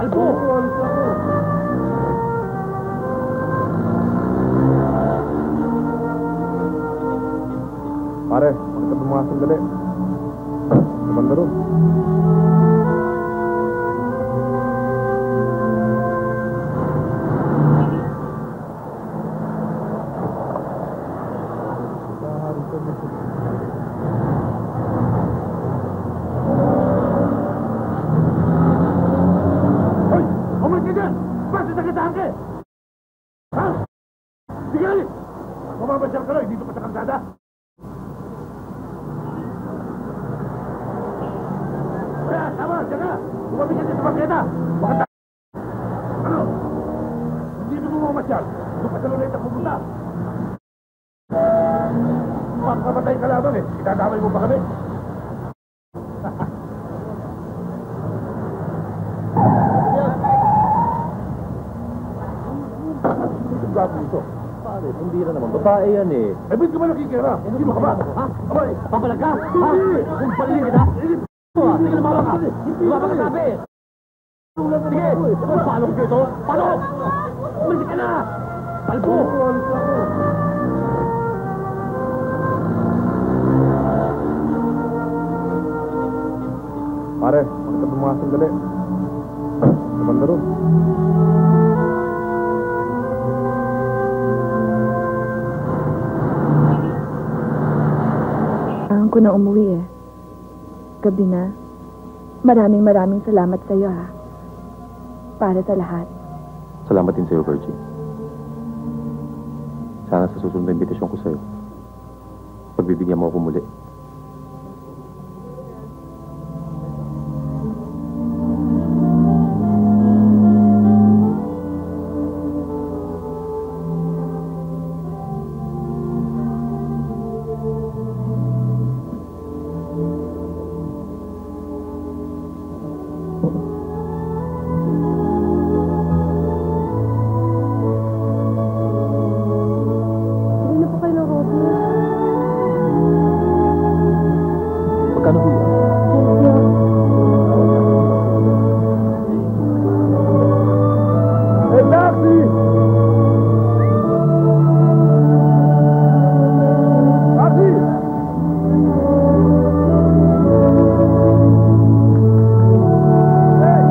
Palpo! Pare, makita mo mga sandali. Kumanda ron. Hoy! Umalis ka dyan! Bakit nagkatahan ka? Ha? Sige ulit! Mamamasyal ka lang, dito pa sa kalsada. Kaya, tama, dyan ka! Lumabig ka dyan sa bangketa! Baka ano? Hindi mo mamasyal. Doon ka sa luneta pupunta. Makamatay ka lamang eh. Itadamay mo ba kami? Gwapo ito. Pare, hindi na naman. Babae yan eh. Eh, ba't ka ba nakikira? Hindi mo ka ba? Ha? Abay! Papalag ka? Ha? Hindi! Kung palilig kita? Sige na mga ka. Diba pa kasabi? Sige! Paano ko ito? Paano? Umalis ka na! Palpo! Pare, makita mo mga sandali. Kumanda ron. Kailangan ko na umuwi eh. Gabi na. Maraming salamat sa iyo ha. Para sa lahat. Salamat din sa'yo, Virgie. Sana sa susunod na imbitasyon ko sa'yo, pagbibigyan mo ako muli. Magkano po yan? Hey, taxi! Taxi! Hey!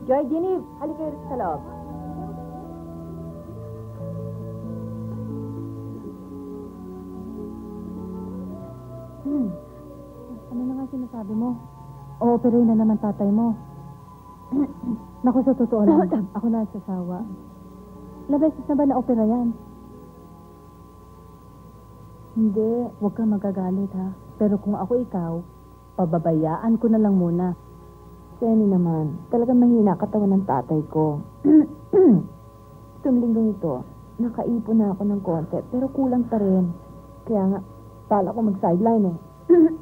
Joy, Jenny, halika kayo sa loob. Ano na nga sinasabi mo? O-operate na naman tatay mo. Naku, sa totoo lang, ako na ang sasawa. Labeses na ba na-opera yan? Hindi, huwag kang magagalit ha. Pero kung ako ikaw, pababayaan ko na lang muna. Jenny naman, talagang mahina katawan ng tatay ko. Itong linggong ito, nakaipon na ako ng konti, pero kulang pa rin. Kaya nga, pala ko mag-sideline eh.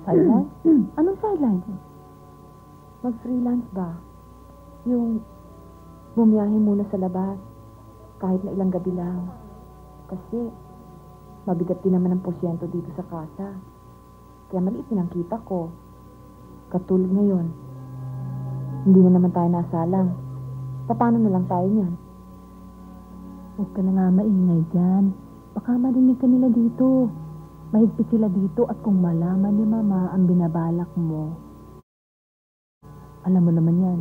Sideline? Anong sideline? Mag-freelance ba? Yung bumiyahe muna sa labas, kahit na ilang gabi lang. Kasi, mabigat din naman ang porsyento dito sa kasa. Kaya maliit din ang kita ko. Katulad ngayon, hindi na naman tayo nasalang. Paano na lang tayo niyan? Huwag ka na nga maingay dyan. Baka marinig ka nila dito. Mahigpit sila dito at kung malaman ni Mama ang binabalak mo, alam mo naman yan,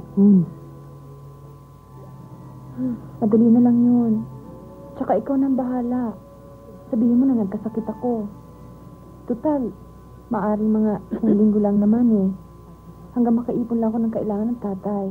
Madali na lang yun. Tsaka ikaw nang bahala. Sabihin mo na nagkasakit ako. Total, maaring mga isang linggo lang naman eh. Hanggang makaipon lang ako ng kailangan ng tatay.